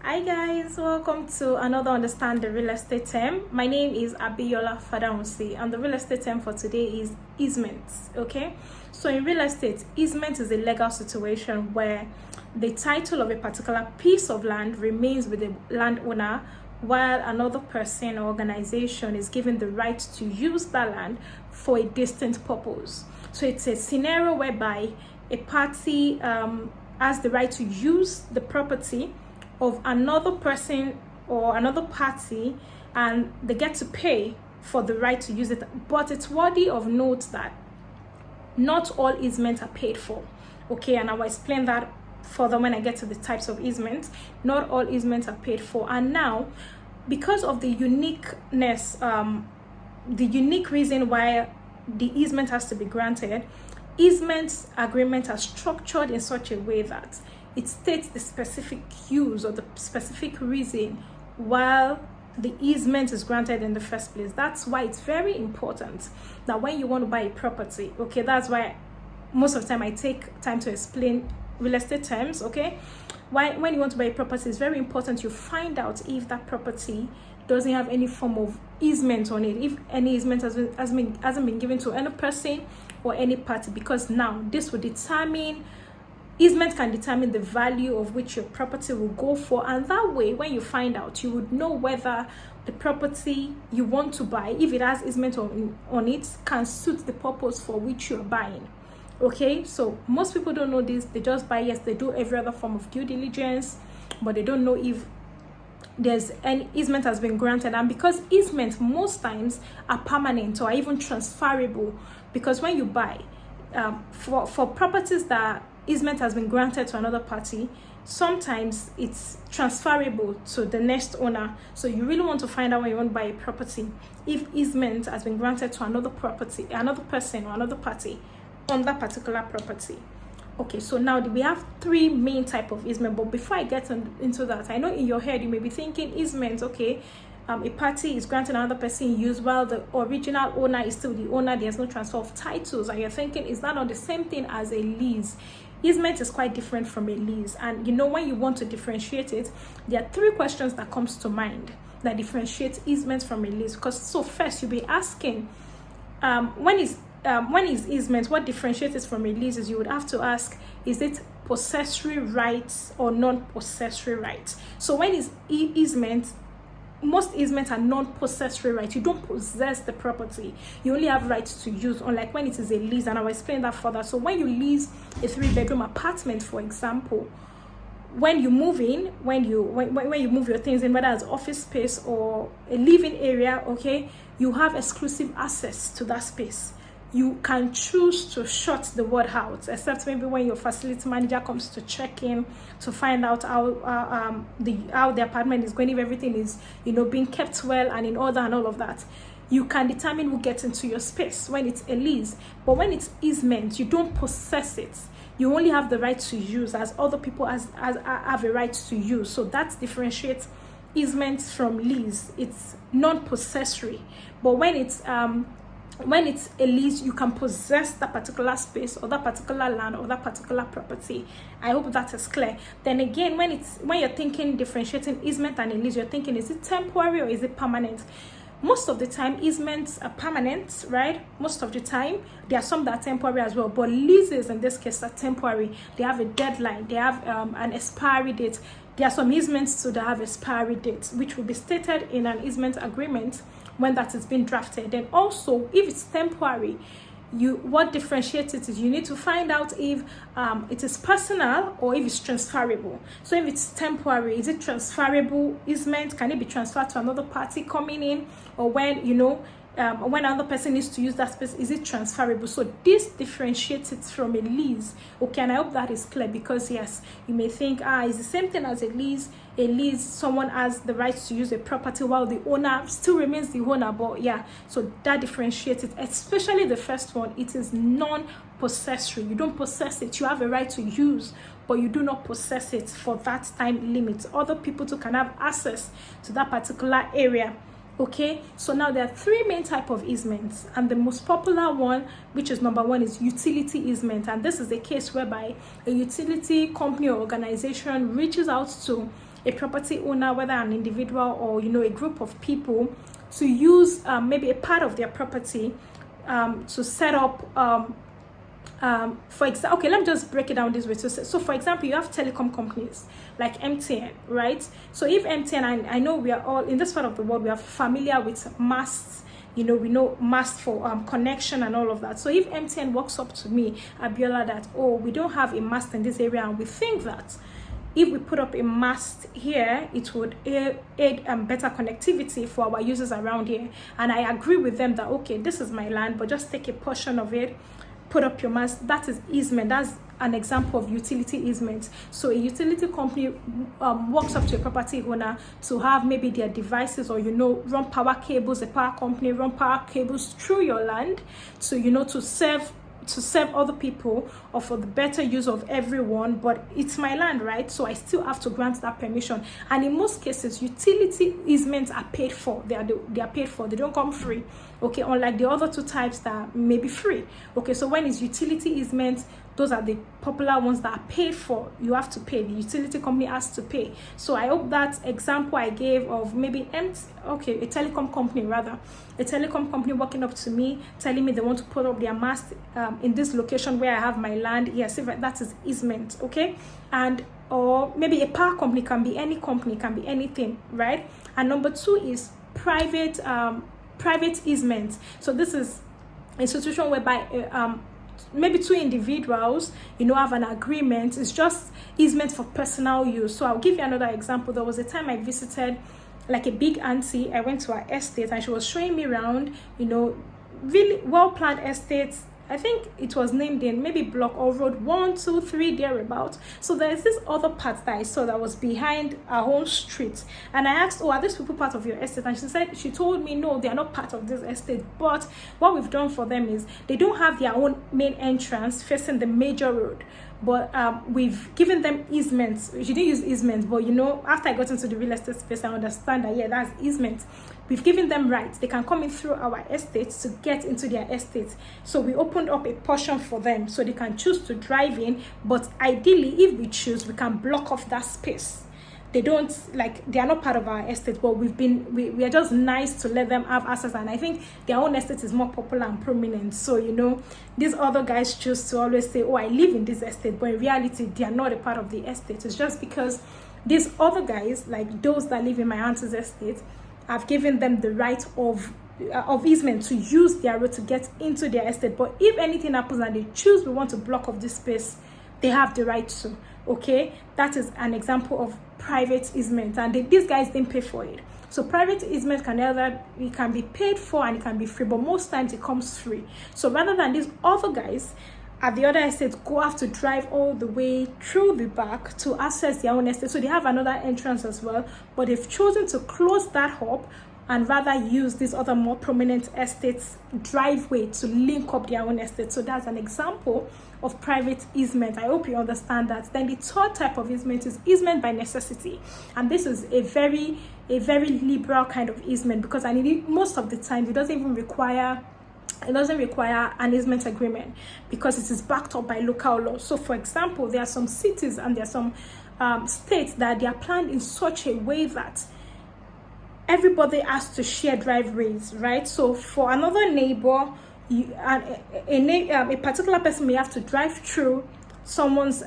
Hi guys, welcome to another Understand the Real Estate term. My name is Abiola Fadahunsi and the real estate term for today is easements. Okay, so in real estate, easement is a legal situation where the title of a particular piece of land remains with the landowner while another person or organization is given the right to use that land for a distinct purpose. So it's a scenario whereby a party has the right to use the property of another person or another party, and they get to pay for the right to use it. But it's worthy of note that not all easements are paid for. Okay, and I will explain that further when I get to the types of easements. Not all easements are paid for. And now, because of the uniqueness, the unique reason why the easement has to be granted, easement agreements are structured in such a way that it states the specific use or the specific reason while the easement is granted in the first place. That's why it's very important that when you want to buy a property, okay, that's why most of the time I take time to explain real estate terms. Okay, when you want to buy a property, it's very important you find out if that property doesn't have any form of easement on it, if any easement hasn't been given to any person or any party, because now this will determine, easement can determine the value of which your property will go for. And that way, when you find out, you would know whether the property you want to buy, if it has easement on it, can suit the purpose for which you're buying. Okay, so most people don't know this. They just buy. Yes, they do every other form of due diligence, but they don't know if there's an easement has been granted. And because easements most times are permanent or even transferable, because when you buy for properties that easement has been granted to another party, sometimes it's transferable to the next owner. So you really want to find out when you want to buy a property if easement has been granted to another property, another person or another party on that particular property. Okay, so now we have three main type of easement. But before I get into that, I know in your head you may be thinking easement, okay, a party is granting another person use while the original owner is still the owner. There's no transfer of titles, and you're thinking, is that not the same thing as a lease? Easement is quite different from a lease. And you know, when you want to differentiate it, there are three questions that comes to mind that differentiate easement from a lease. Because so first you'll be asking, when is easement, what differentiates it from a lease is you would have to ask, is it possessory rights or non-possessory rights? So when is easement, most easements are non-possessory rights. You don't possess the property, you only have rights to use, unlike when it is a lease, and I'll explain that further. So when you lease a 3-bedroom apartment, for example, when you move in, when you move your things in, whether it's office space or a living area, okay, you have exclusive access to that space. You can choose to shut the word out, except maybe when your facility manager comes to check in to find out how the apartment is going, if everything is, you know, being kept well and in order and all of that. You can determine who gets into your space when it's a lease. But when it's easement, you don't possess it. You only have the right to use, as other people have a right to use. So that differentiates easement from lease. It's non-possessory. But when it's a lease, you can possess that particular space or that particular land or that particular property. I hope that is clear. Then again, when you're thinking differentiating easement and a lease, you're thinking, is it temporary or is it permanent? Most of the time, easements are permanent, right? Most of the time, there are some that are temporary as well. But leases, in this case, are temporary. They have a deadline. They have an expiry date. There are some easements too that have expiry dates, which will be stated in an easement agreement when that is being drafted. Then also, if it's temporary, what differentiates it is you need to find out if it is personal or if it's transferable. So if it's temporary, is it transferable easement? Can it be transferred to another party coming in? Or when, you know, when another person needs to use that space, is it transferable? So this differentiates it from a lease. Okay, and I hope that is clear, because yes, you may think, it's the same thing as a lease. A lease, someone has the right to use a property while the owner still remains the owner. But yeah, so that differentiates it, especially the first one. It is non-possessory. You don't possess it. You have a right to use, but you do not possess it for that time limit. Other people too can have access to that particular area. Okay, so now there are three main type of easements, and the most popular one, which is number one, is utility easement. And this is a case whereby a utility company or organization reaches out to a property owner, whether an individual or a group of people, to use maybe a part of their property to set up for example, okay, let me just break it down this way. So for example, you have telecom companies like MTN, right? So if MTN, I know we are all in this part of the world, we are familiar with masts. We know mast for connection and all of that. So if MTN walks up to me, Abiola, that, oh, we don't have a mast in this area, and we think that if we put up a mast here, it would aid better connectivity for our users around here. And I agree with them that, okay, this is my land, but just take a portion of it, put up your mast. That is easement. That's an example of utility easement. So a utility company walks up to a property owner to have maybe their devices, or run power cables. A power company run power cables through your land to to serve other people, or for the better use of everyone. But it's my land, right? So I still have to grant that permission. And in most cases, utility easements are paid for. They are paid for. They don't come free, okay? Unlike the other two types that may be free, okay? So when it's utility easements, those are the popular ones that are paid for. You have to pay. The utility company has to pay. So I hope that example I gave of maybe a telecom company, a telecom company walking up to me, telling me they want to put up their mast in this location where I have my land. Yes, if that is easement, okay? And or maybe a power company, can be any company, can be anything, right? And number two is private easements. So this is a situation whereby maybe two individuals have an agreement. It's just easement for personal use. So I'll give you another example. There was a time I visited like a big auntie. I went to her estate and she was showing me around, really well planned estates. I think it was named in maybe block or road 1, 2, 3 thereabout. So there's this other part that I saw that was behind our own street, and I asked, oh, are these people part of your estate? And she told me no, they are not part of this estate, but what we've done for them is they don't have their own main entrance facing the major road, but we've given them easements. She didn't use easements, but after I got into the real estate space, I understand that, yeah, that's easements. We've given them rights. They can come in through our estates to get into their estates. So we opened up a portion for them so they can choose to drive in, but ideally, if we choose, we can block off that space. They are not part of our estate, but we are just nice to let them have access. And I think their own estate is more popular and prominent. So, these other guys choose to always say, oh, I live in this estate, but in reality, they are not a part of the estate. It's just because these other guys, like those that live in my auntie's estate, I've given them the right of easement to use their road to get into their estate. But if anything happens and they choose, we want to block off this space, they have the right to. Okay, that is an example of private easement, and these guys didn't pay for it. So private easement can be paid for and it can be free, but most times it comes free. So rather than these other guys at the other estate have to drive all the way through the back to access their own estate, so they have another entrance as well, but they've chosen to close that up and rather use this other more prominent estate's driveway to link up their own estate. So that's an example of private easement. I hope you understand that. Then the third type of easement is easement by necessity, and this is a very liberal kind of easement, because most of the time it doesn't require an easement agreement because it is backed up by local law. So for example, there are some cities and there are some states that they are planned in such a way that everybody has to share driveways, right? So for another neighbor, a particular person may have to drive through someone's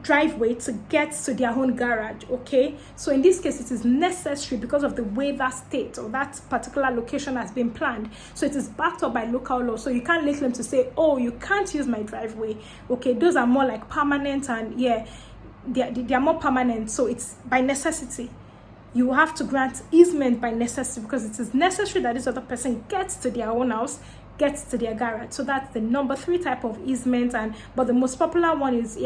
driveway to get to their own garage, okay? So in this case, it is necessary because of the way that state or that particular location has been planned. So it is backed up by local law. So you can't link them to say, oh, you can't use my driveway, okay? Those are more like permanent, and yeah, they are more permanent. So it's by necessity. You have to grant easement by necessity because it is necessary that this other person gets to their own house, gets to their garage. So that's the number 3 type of easement. But the most popular one is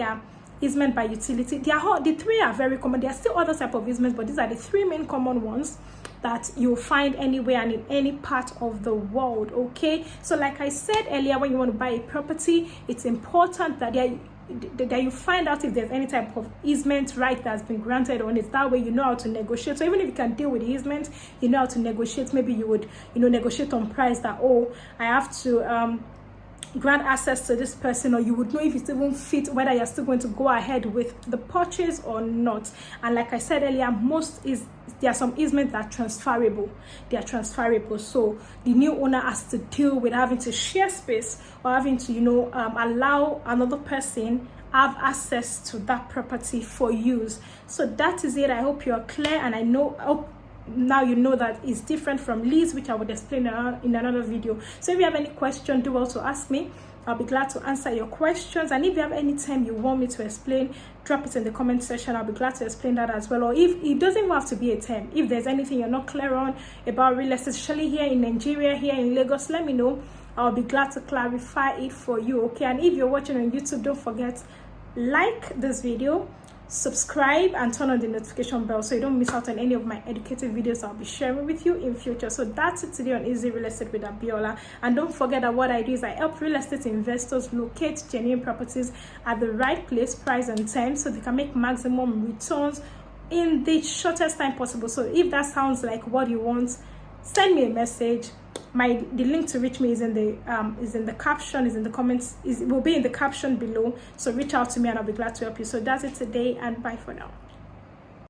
easement by utility. The 3 are very common. There are still other type of easements, but these are the 3 main common ones that you'll find anywhere and in any part of the world. Okay, so like I said earlier, when you want to buy a property, it's important that you find out if there's any type of easement right that's been granted on it. That way you know how to negotiate. So even if you can deal with the easement, you know how to negotiate. Maybe you would negotiate on price, that, oh, I have to grant access to this person, or you would know if it's even fit, whether you're still going to go ahead with the purchase or not. And like I said earlier, there are some easements that are transferable. They are transferable, so the new owner has to deal with having to share space or having to allow another person have access to that property for use. So that is it. I hope you're clear, and I hope now you know that it's different from lease, which I would explain in another video. So if you have any question, do also ask me. I'll be glad to answer your questions. And if you have any time you want me to explain, drop it in the comment section. I'll be glad to explain that as well. Or if it doesn't even have to be a term, if there's anything you're not clear on about real estate, especially here in Nigeria, here in Lagos, let me know. I'll be glad to clarify it for you. Okay, and if you're watching on YouTube, don't forget, like this video, subscribe, and turn on the notification bell so you don't miss out on any of my educative videos I'll be sharing with you in future. So that's it today on Easy Real Estate with Abiola. And don't forget that what I do is I help real estate investors locate genuine properties at the right place, price, and time, so they can make maximum returns in the shortest time possible. So if that sounds like what you want, send me a message. The link to reach me is in the caption, is in the comments, it will be in the caption below. So reach out to me and I'll be glad to help you. So that's it today, and bye for now.